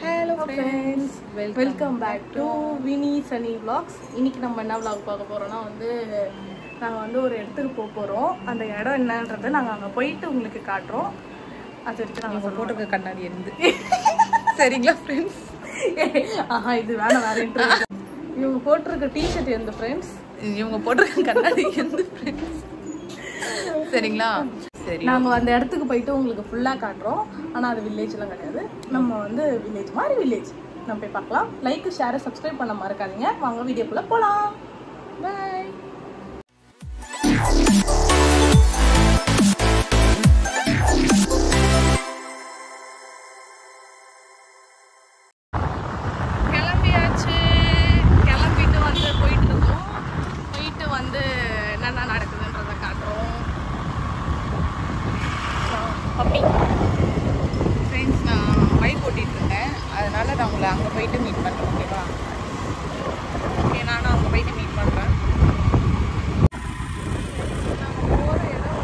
Hello friends, welcome back to Vinny Sunny Vlogs. இன்னைக்கு நம்ம என்ன vlog பார்க்க போறோம்னா நாங்க ஒரு இடத்துக்கு போக போறோம். அந்த இடம் என்னன்றதை நாங்க அங்க போயிட்டு உங்களுக்கு காட்டுறோம். அது வரைக்கும் நாங்க போட்டுக்க கண்ணாடி இருந்து சரிங்களா ஃப்ரெண்ட்ஸ்? இது வேற இன்ட்ரெஸ்ட். இவங்க போட்டிருக்க டி-ஷர்ட் எந்த ஃப்ரெண்ட்ஸ்? இவங்க போட்டிருக்க கண்ணாடி எந்த ஃப்ரெண்ட்ஸ்? சரிங்களா? சரி, நாங்க அந்த இடத்துக்கு போயிட்டு உங்களுக்கு ஃபுல்லா காட்டுறோம். ஆனா அது வில்லேஜ்லாம் கிடையாது, நம்ம வில்லேஜ் மாதிரி வில்லேஜ் நம்ம போய் பார்க்கலாம். லைக் ஷேர் சப்ஸ்கிரைப் பண்ண மறக்காதீங்க. வாங்க வீடியோக்குள்ள போலாம். பை. கிளம்பியாச்சு. கிளம்பிட்டு போயிட்டு இருக்கோம். போயிட்டு என்னென்ன நடக்குதுன்றதை காட்டுறோம். பப்பி ஃப்ரெண்ட்ஸ், நான் பைக் ஓட்டிகிட்டு இருக்கேன். அதனால் நான் உங்களை அங்கே போயிட்டு மீட் பண்ணுறேன். ஓகேவா? ஓகே, நானும் அங்கே போயிட்டு மீட் பண்ணுறேன். போகிற இடம்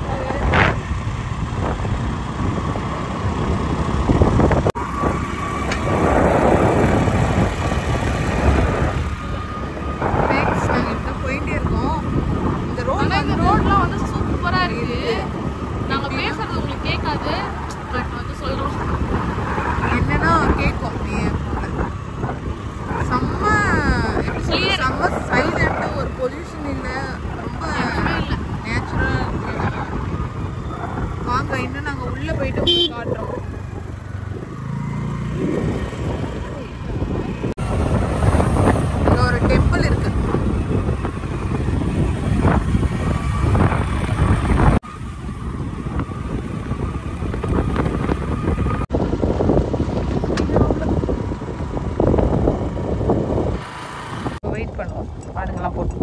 ஃப்ரெண்ட்ஸ், நாங்கள் இப்போ போயிட்டே இருக்கோம். இந்த ரோட்லாம் சூப்பராக இருக்குது. நாங்கள் பேசுறது உங்களுக்கு கேட்காது, பட் சொல்கிறோம். என்னன்னா கேட்கும். செம்ம செம்ம சைலண்ட்டு, ஒரு பொல்யூஷன் இல்லை, ரொம்ப நேச்சுரல். வாங்க, இன்னும் நாங்கள் உள்ளே போயிட்டு உங்களுக்கு காட்டுறோம். இங்கே ஒரு டெம்பிள் இருக்கு. வெயிட் பண்ணுவோம். பாருங்களாம் போட்டு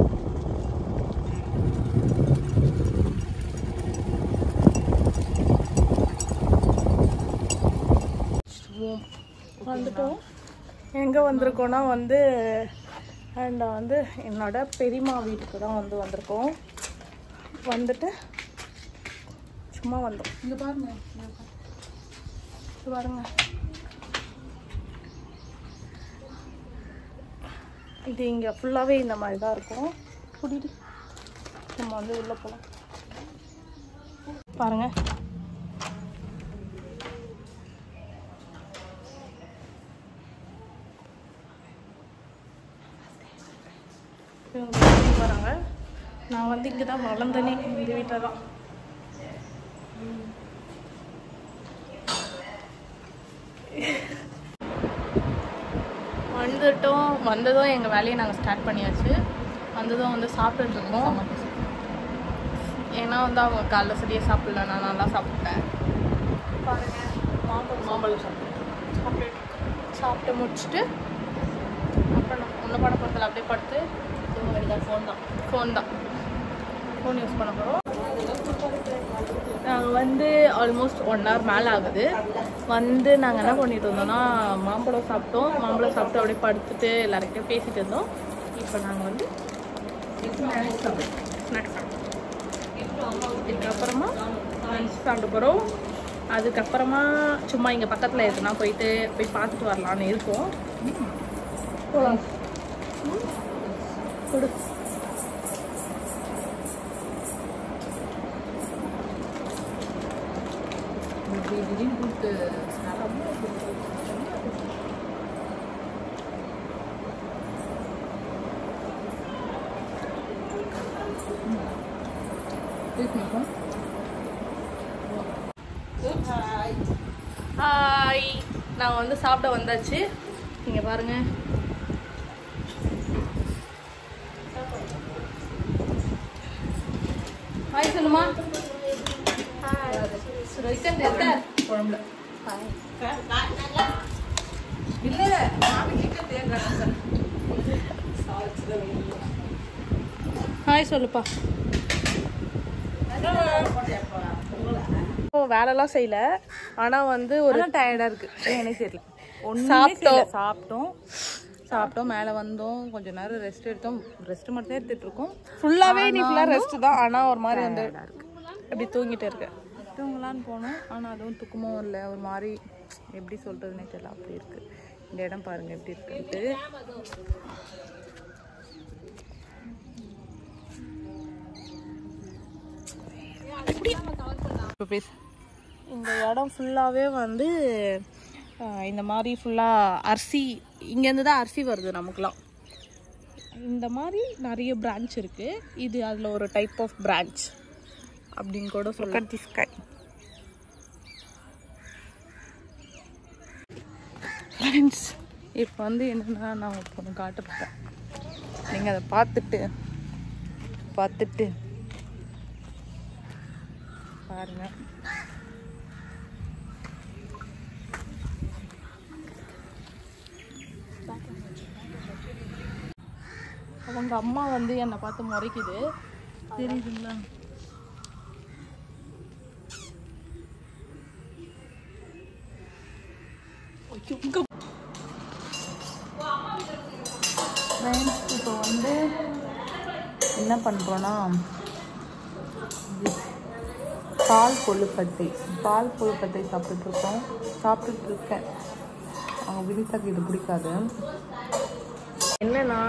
வந்துட்டோம். எங்கே வந்திருக்கோன்னா அண்ட் என்னோட பெரியம்மா வீட்டுக்கு தான் வந்திருக்கோம். வந்துட்டு சும்மா வந்தோம். இங்கே பாருங்க, பாருங்க, இது இங்கே ஃபுல்லாகவே இந்த மாதிரி தான் இருக்கும். கூட்டிட்டு நம்ம உள்ளே போகலாம். பாருங்க, இவங்க வராங்க. நான் இங்கே தான் வளர்ந்தனே, இந்த வீட்டில் தான். வந்ததும் எங்கள் வேலையை நாங்கள் ஸ்டார்ட் பண்ணியாச்சு. வந்ததும் சாப்பிட்டுருக்கோம். ஏன்னா அவங்க காலைல சரியாக சாப்பிடல, நான் நல்லா சாப்பிட்டேன். பாருங்கள், மாம்பழம் சாப்பிட்டு முடிச்சுட்டு அப்புறம் நான் ஒன்றும் பண்ண போகிறதில்ல, அப்படியே படுத்து தூங்க வேண்டியதான். ஃபோன் யூஸ் பண்ண போகிறோம். நாங்கள் ஆல்மோஸ்ட் 1 hour மேலே ஆகுது. நாங்கள் என்ன பண்ணிட்டு இருந்தோம்னா மாம்பழம் சாப்பிட்டு அப்படியே படுத்துட்டு எல்லாருக்கிட்டையும் பேசிகிட்டு இருந்தோம். இப்போ நாங்கள் ஸ்நாக்ஸ் இதுக்கப்புறமா லஞ்ச் சாப்பிட போகிறோம். அதுக்கப்புறமா சும்மா இங்கே பக்கத்தில் இருக்குன்னா போய் பார்த்துட்டு வரலான்னு இருக்கோம். போகலாம். கொடு. ஹாய், நாங்கள் சாப்பிட வந்தாச்சு. நீங்கள் பாருங்க, ஹாய் சொல்லுமா. குழம்புல ஹாய் சொல்லுப்பா. வேலைலாம் செய்யல, ஆனால் ஒரு டயர்டாக இருக்குது. எனக்கு தெரியல. சாப்பிட்டோம், மேலே வந்தோம், கொஞ்சம் நேரம் ரெஸ்ட் எடுத்தோம். ரெஸ்ட் மட்டும் தான் எடுத்துகிட்டு இருக்கோம். ஃபுல்லாகவே நீ ஃபுல்லாக ரெஸ்ட் தான். ஆனால் ஒரு மாதிரி அப்படி தூங்கிட்டு இருக்கேன். தூங்கலான்னு போனோம், ஆனால் அதுவும் தூக்கமும் இல்லை. ஒரு மாதிரி எப்படி சொல்கிறதுனே தெரியல, அப்படி இருக்குது. இந்த இடம் பாருங்க எப்படி இருக்குன்ட்டு. இந்த இடம் ஃபுல்லாகவே வந்து இந்த மாதிரி ஃபுல்லாக அரிசி, இங்கேருந்து தான் அரிசி வருது நமக்குலாம். இந்த மாதிரி நிறைய பிரான்ச் இருக்குது. இது அதில் ஒரு டைப் ஆஃப் பிரான்ச் அப்படின்னு கூட சொல்லலாம். ஃப்ரெண்ட்ஸ், இப்போ வந்து என்னென்னா நான் ஒன்று காட்டுறேன். நீங்கள் அதை பார்த்துட்டு பாருங்க. அவங்க அம்மா வந்து என்னை பார்த்து முறைக்குது, தெரியுதுங்களா? இப்போ வந்து என்ன பண்ணுறோன்னா பால் கொழுக்கட்டை சாப்பிட்டுருக்கேன். அவங்க வினிதாக்கு இது பிடிக்காது. என்னன்னா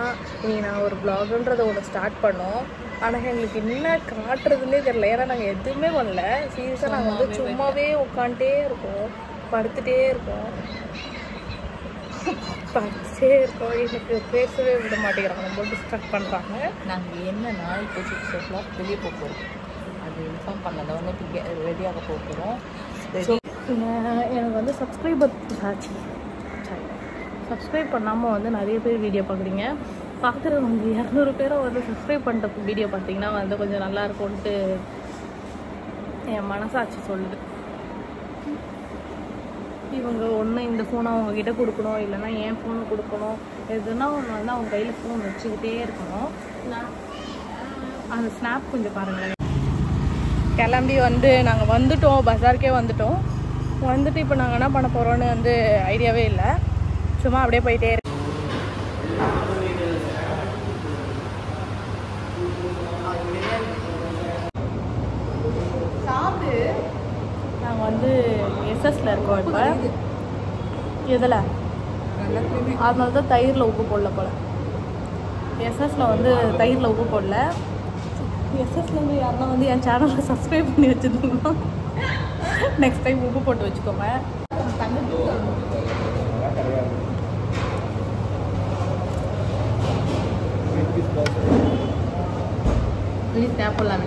இன்னைக்கு நாங்கள் ஒரு வ்ளாகுன்றதை ஒன்று ஸ்டார்ட் பண்ணோம். ஆனால் எங்களுக்கு என்ன காட்டுறதுன்னே தெரியல. ஏன்னா நாங்கள் எதுவுமே பண்ணல. சீரியஸாக நாங்கள் வந்து சும்மாவே உட்காந்துட்டே இருக்கோம், படுத்துட்டே இருக்கோம். எனக்கு பேசவே விட மாட்டேங்கிறாங்க, ரொம்ப டிஸ்ட்ராக்ட் பண்ணுறாங்க. நாங்கள் என்னன்னா இப்போ 6 o'clock வெளியே போகிறோம். அது இன்ஃபார்ம் பண்ணதை வந்து இப்போ ரெடியாக போகிறோம். எனக்கு வந்து சப்ஸ்கிரைப் பண்ணாமல் வந்து நிறைய பேர் வீடியோ பார்க்குறீங்க. பார்க்குறவங்க 200 பேரை வந்து சப்ஸ்கிரைப் பண்ணிட்ட வீடியோ பார்த்தீங்கன்னா வந்து கொஞ்சம் நல்லா இருக்கும்ன்ட்டு என் மனசாட்சி சொல்லுது. இவங்க ஒன்று இந்த ஃபோனை அவங்கக்கிட்ட கொடுக்கணும், இல்லைன்னா என் ஃபோனை கொடுக்கணும். எதுனா ஒன்று வந்து அவங்க கையில் ஃபோன் வச்சுக்கிட்டே இருக்கணும். அந்த ஸ்னாப் கொஞ்சம் பாருங்களேன். கிளம்பி வந்து நாங்கள் வந்துட்டோம், பஸாருக்கே வந்துட்டோம். வந்துட்டு இப்போ நாங்கள் என்ன பண்ண போகிறோன்னு வந்து ஐடியாவே இல்லை. சும்மா அப்படியே போயிட்டே இருக்கு. சாப்பிட்டு நாங்கள் வந்து எஸ்எஸ்ல இருக்கோம் இப்போ. எதில்? அதனால தான் தயிரில் உப்பு போடல போல். எஸ்எஸ்ல வந்து தயிரில் உப்பு போடல. எஸ்எஸ்லேருந்து யாருன்னா வந்து என் சேனலில் சப்ஸ்கிரைப் பண்ணி வச்சுருந்தோம்னா நெக்ஸ்ட் டைம் உப்பு போட்டு வச்சுக்கோங்க. ஸ்னாப் போடலாம்.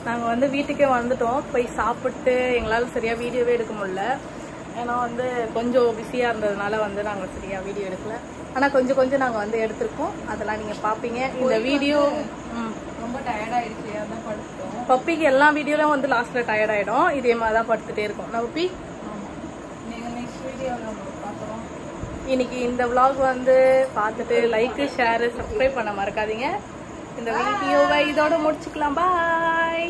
நாங்கள் வந்து வீட்டுக்கே வந்துட்டோம். போய் சாப்பிட்டு எங்களால் சரியாக வீடியோவே எடுக்க முடியல. ஏன்னா வந்து கொஞ்சம் பிஸியாக இருந்ததுனால வந்து நாங்கள் சரியாக வீடியோ எடுக்கல. ஆனால் கொஞ்சம் நாங்கள் வந்து எடுத்திருக்கோம். அதெல்லாம் நீங்கள் பார்ப்பீங்க இந்த வீடியோ. ரொம்ப டயர்டாகிடுச்சு, அதான் படுத்துட்டோம். பப்பிக்கு எல்லா வீடியோலையும் வந்து லாஸ்ட்டில் டயர்டாயிடும். இதே மாதிரி தான் படுத்துகிட்டே இருக்கும். நான் பப்பி நீங்கள் நெக்ஸ்ட் வீடியோவில் பார்க்குறோம். இன்னைக்கு இந்த vlog வந்து பார்த்துட்டு லைக், ஷேர், சப்ஸ்கிரைப் பண்ண மறக்காதீங்க. இந்த வீடியோவை இதோட முடிச்சுக்கலாம். பாய்.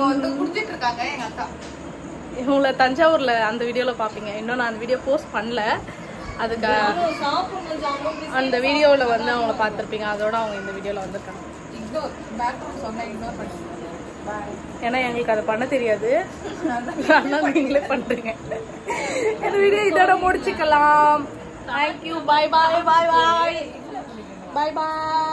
வந்து குடிச்சிட்டு இருக்காங்க எங்க அக்கா. இவங்களை தஞ்சாவூர்ல அந்த வீடியோல பாப்பீங்க. இன்னும் நான் அந்த வீடியோ போஸ்ட் பண்ணல. அதுக்கு அந்த வீடியோவில் வந்து அவங்கள பார்த்துருப்பீங்க. அதோட அவங்க இந்த வீடியோவில் வந்திருக்காங்க. ஏன்னா எங்களுக்கு அதை பண்ண தெரியாது. அதனால நீங்களே பண்ணுறீங்க. இந்த வீடியோ இதோட முடிச்சுக்கலாம். தேங்க்யூ. பாய் பாய் பாய் பாய் பாய் பாய்.